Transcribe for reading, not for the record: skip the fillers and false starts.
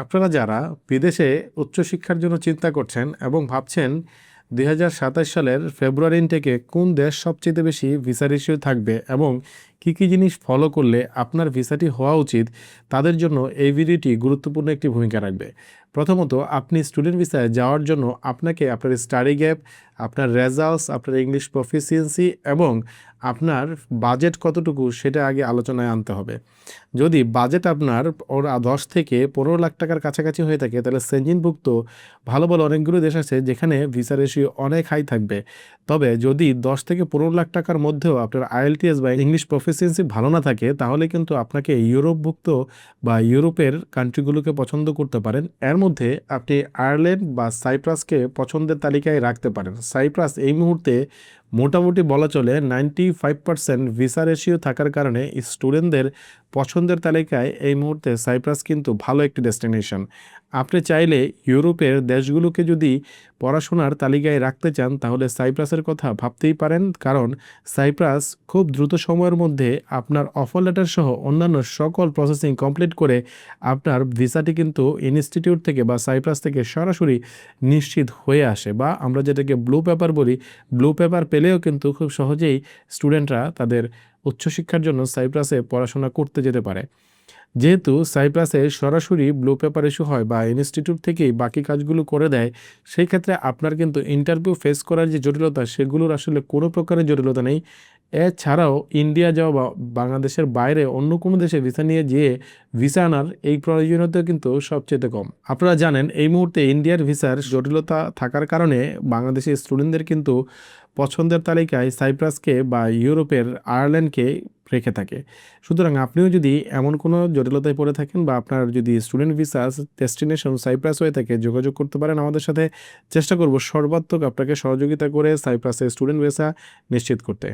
আপনারা যারা বিদেশে উচ্চশিক্ষার জন্য চিন্তা করছেন এবং ভাবছেন ২০২৭ সালের ফেব্রুয়ারি ইনটেকে কোন দেশ সবচেয়ে বেশি ভিসা রেশিও থাকবে এবং কি কি জিনিস ফলো করলে আপনার ভিসাটি হওয়া উচিত, তাদের জন্য এই ভিডিওটি গুরুত্বপূর্ণ একটি ভূমিকা রাখবে। প্রথমত, আপনি স্টুডেন্ট ভিসায় যাওয়ার জন্য আপনাকে আপনার স্টাডি গ্যাপ, আপনার রেজাল্টস, আপনার ইংলিশ প্রফিসিয়েন্সি এবং আপনার বাজেট কতটুকু সেটা আগে আলোচনায় আনতে হবে। যদি বাজেট আপনার 10 থেকে 15 লাখ টাকার কাছাকাছি হয়ে থাকে, তাহলে সেনজিনভুক্ত ভালো ভালো অনেকগুলো দেশ আছে যেখানে ভিসা রেশিও অনেক হাই থাকবে। তবে যদি 10 থেকে 15 লাখ টাকার মধ্যেও আপনার আইএলটিএস বা ইংলিশ প্রফিসিয়েন্সি ভালো না থাকে, তাহলে কিন্তু আপনাকে ইউরোপভুক্ত বা ইউরোপের কান্ট্রিগুলোকে পছন্দ করতে পারেন। এর মধ্যে আপনি আয়ারল্যান্ড বা সাইপ্রাসকে পছন্দের তালিকায় রাখতে পারেন। সাইপ্রাস এই মুহূর্তে মোটামুটি বলা চলে 95% ভিসা রেশিও থাকার কারণে স্টুডেন্টদের পছন্দের তালিকায় এই মুহূর্তে সাইপ্রাস কিন্তু ভালো একটি ডেস্টিনেশন। আপনি চাইলে ইউরোপের দেশগুলোকে যদি পড়াশোনার তালিকায় রাখতে চান, তাহলে সাইপ্রাসের কথা ভাবতেই পারেন, কারণ সাইপ্রাস খুব দ্রুত সময়ের মধ্যে আপনার অফার লেটার সহ অন্যান্য সকল প্রসেসিং কমপ্লিট করে আপনার ভিসাটি কিন্তু ইনস্টিটিউট থেকে বা সাইপ্রাস থেকে সরাসরি নিশ্চিত হয়ে আসে, বা আমরা যেটাকে ব্লু পেপার বলি। ব্লু পেপার পেলেও কিন্তু খুব সহজেই স্টুডেন্টরা তাদের উচ্চশিক্ষার জন্য সাইপ্রাসে পড়াশোনা করতে যেতে পারে। যেহেতু সাইপ্রাসে সরাসরি ব্লু পেপার ইস্যু হয় বা ইনস্টিটিউট থেকেই বাকি কাজগুলো করে দেয়, সেই ক্ষেত্রে আপনার কিন্তু ইন্টারভিউ ফেস করার যে জটিলতা, সেগুলোর আসলে কোনো প্রকারের জটিলতা নেই। এছাড়াও ইন্ডিয়া যাওয়া বা বাংলাদেশের বাইরে অন্য কোনো দেশে ভিসা নিয়ে যেয়ে ভিসা আনার এই প্রয়োজনীয়তা কিন্তু সবচেয়ে কম। আপনারা জানেন এই মুহূর্তে ইন্ডিয়ার ভিসার জটিলতা থাকার কারণে বাংলাদেশের স্টুডেন্টদের কিন্তু পছন্দের তালিকায় সাইপ্রাসকে বা ইউরোপের আয়ারল্যান্ডকে রেখে থাকে। সুতরাং আপনিও যদি এমন কোনো জটিলতায় পড়ে থাকেন বা আপনার যদি স্টুডেন্ট ভিসা ডেস্টিনেশন সাইপ্রাস হয়ে থাকে, যোগাযোগ করতে পারেন আমাদের সাথে। চেষ্টা করব সর্বাত্মক আপনাকে সহযোগিতা করে সাইপ্রাসের স্টুডেন্ট ভিসা নিশ্চিত করতে।